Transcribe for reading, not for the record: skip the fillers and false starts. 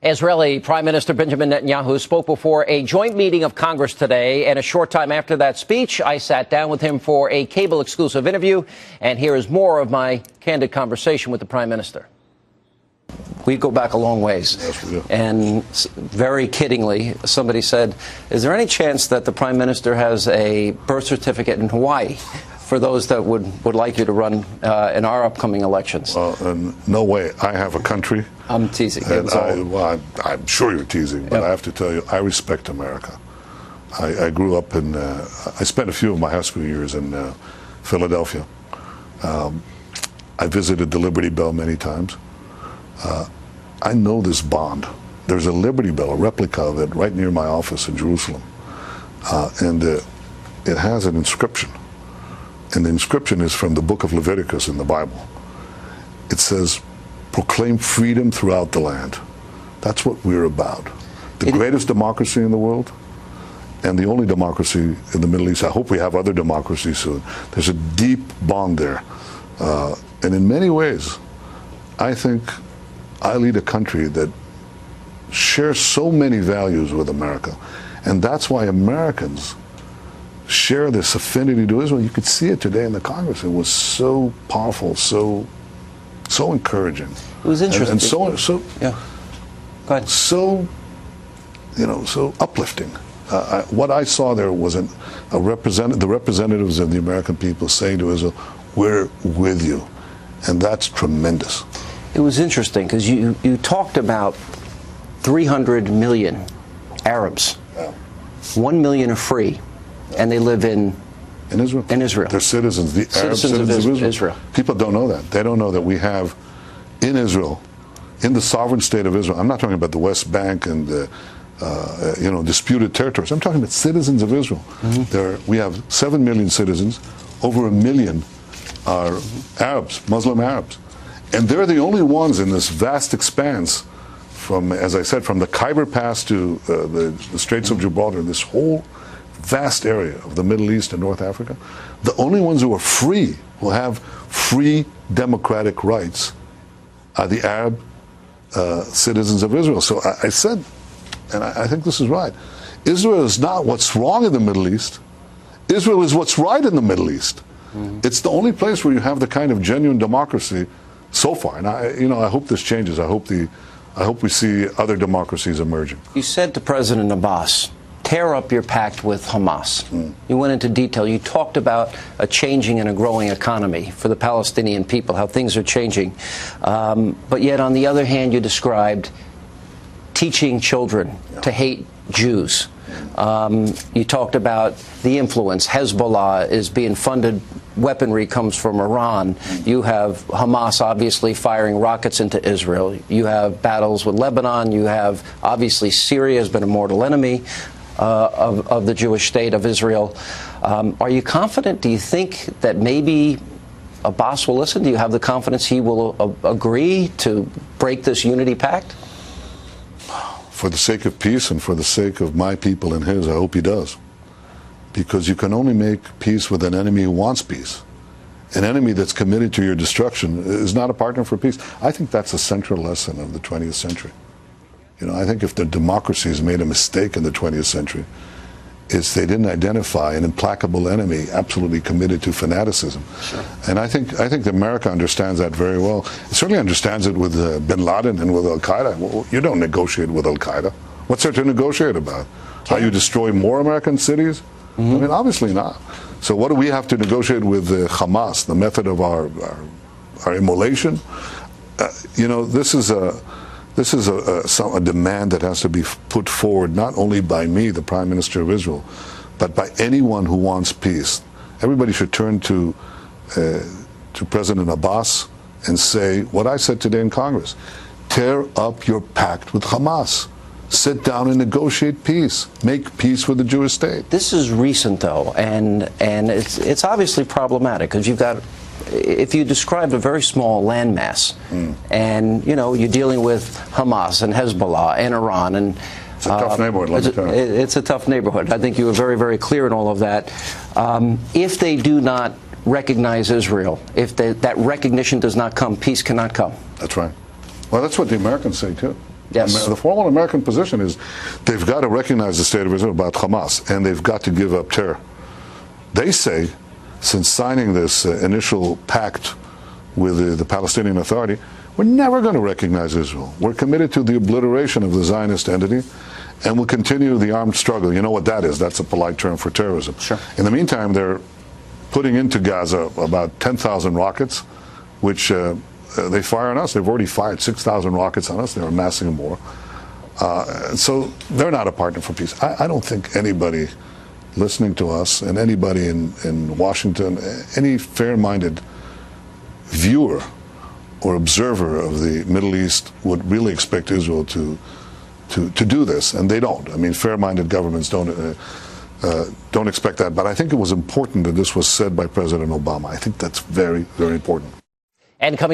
Israeli Prime Minister Benjamin Netanyahu spoke before a joint meeting of Congress today, and a short time after that speech, I sat down with him for a cable-exclusive interview, and here is more of my candid conversation with the Prime Minister. We go back a long ways. Yes, we do. And very kiddingly, somebody said, is there any chance that the Prime Minister has a birth certificate in Hawaii for those that would like you to run in our upcoming elections? No way. I have a country. I'm teasing. And I'm sure you're teasing, but I have to tell you, I respect America. I grew up in, I spent a few of my high school years in Philadelphia. I visited the Liberty Bell many times. I know this bond. There's a Liberty Bell, a replica of it, right near my office in Jerusalem. And it has an inscription. And the inscription is from the book of Leviticus in the Bible. It says, proclaim freedom throughout the land. That's what we're about. The greatest democracy in the world and the only democracy in the Middle East. I hope we have other democracies soon. There's a deep bond there. And in many ways, I think I lead a country that shares so many values with America. And that's why Americans share this affinity to Israel. You could see it today in the Congress. It was so powerful, so encouraging. It was interesting. And so yeah. Go ahead. So uplifting. What I saw there was the representatives of the American people saying to Israel, we're with you. And that's tremendous. It was interesting because you talked about 300 million Arabs. Yeah. 1 million are free, and they live in Israel. In Israel. They're citizens, the Arab citizens of Israel. People don't know that. They don't know that we have in Israel, in the sovereign state of Israel. I'm not talking about the West Bank and the disputed territories. I'm talking about citizens of Israel. Mm-hmm. We have 7 million citizens. Over 1 million are Arabs, Muslim Arabs. And they're the only ones in this vast expanse from, as I said, from the Khyber Pass to the Straits of Gibraltar, this whole vast area of the Middle East and North Africa. The only ones who are free, who have free democratic rights, are the Arab citizens of Israel. So I said, and I think this is right, Israel is not what's wrong in the Middle East. Israel is what's right in the Middle East. Mm-hmm. It's the only place where you have the kind of genuine democracy so far. And I hope this changes. I hope we see other democracies emerging. You said to President Abbas, tear up your pact with Hamas. You went into detail. You talked about a changing and a growing economy for the Palestinian people, how things are changing. But yet, on the other hand, you described teaching children to hate Jews. You talked about the influence. Hezbollah is being funded. Weaponry comes from Iran. You have Hamas obviously firing rockets into Israel. You have battles with Lebanon. You have, obviously, Syria has been a mortal enemy of the Jewish state of Israel. Are you confident? Do you think that maybe Abbas will listen? Do you have the confidence he will agree to break this unity pact? For the sake of peace and for the sake of my people and his, I hope he does. Because you can only make peace with an enemy who wants peace. An enemy that's committed to your destruction is not a partner for peace. I think that's a central lesson of the 20th century. I think if the democracies made a mistake in the 20th century, it's they didn't identify an implacable enemy absolutely committed to fanaticism. Sure. And I think America understands that very well. It certainly understands it with bin Laden and with al-Qaeda. Well, you don't negotiate with al-Qaeda. What's there to negotiate about? How you destroy more American cities? Mm-hmm. I mean, obviously not. So what do we have to negotiate with Hamas, the method of our immolation? This is a demand that has to be put forward not only by me, the Prime Minister of Israel, but by anyone who wants peace. Everybody should turn to President Abbas and say what I said today in Congress. Tear up your pact with Hamas. Sit down and negotiate peace. Make peace with the Jewish state. This is recent, though, and it's obviously problematic because you've got, if you described a very small landmass, and you're dealing with Hamas and Hezbollah and Iran, and it's a tough neighborhood. Let me tell you. It's a tough neighborhood. I think you were very, very clear in all of that. If they do not recognize Israel, if that recognition does not come, peace cannot come. That's right. Well, that's what the Americans say too. Yes. The formal American position is they've got to recognize the state of Israel about Hamas, and they've got to give up terror. They say, since signing this initial pact with the Palestinian Authority, we're never going to recognize Israel. We're committed to the obliteration of the Zionist entity, and we'll continue the armed struggle. You know what that is? That's a polite term for terrorism. Sure. In the meantime, they're putting into Gaza about 10,000 rockets, which they fire on us. They've already fired 6,000 rockets on us. They're amassing more. So they're not a partner for peace. I don't think anybody listening to us and anybody in Washington, any fair-minded viewer or observer of the Middle East would really expect Israel to do this, and they don't. I mean, fair-minded governments don't expect that. But I think it was important that this was said by President Obama. I think that's very, very important. And coming